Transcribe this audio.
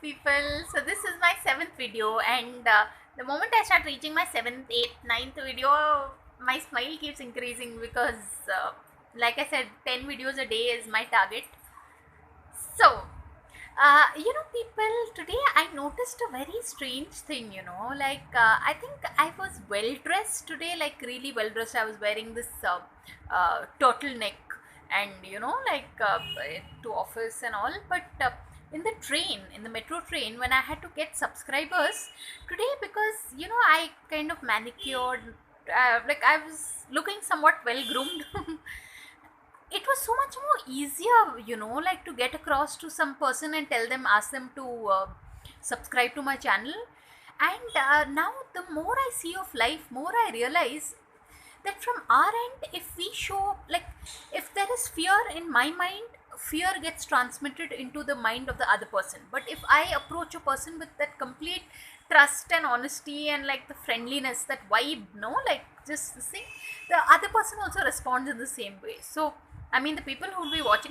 people. So this is my 7th video, and the moment I start reaching my 7th, 8th, 9th video, my smile keeps increasing because like I said, 10 videos a day is my target. So people, today I noticed a very strange thing, I think I was well dressed today, like really well dressed. I was wearing this turtleneck and, to office and all. But in the train, in the metro train, when I had to get subscribers today, because, I kind of manicured, like I was looking somewhat well groomed. It was so much more easier, like to get across to some person and tell them, ask them to subscribe to my channel. And now the more I see of life, more I realize that from our end, if we show, like, if there is fear in my mind, fear gets transmitted into the mind of the other person. But if I approach a person with that complete trust and honesty and like the friendliness, that vibe, no, like just the thing, the other person also responds in the same way. So I mean, the people who will be watching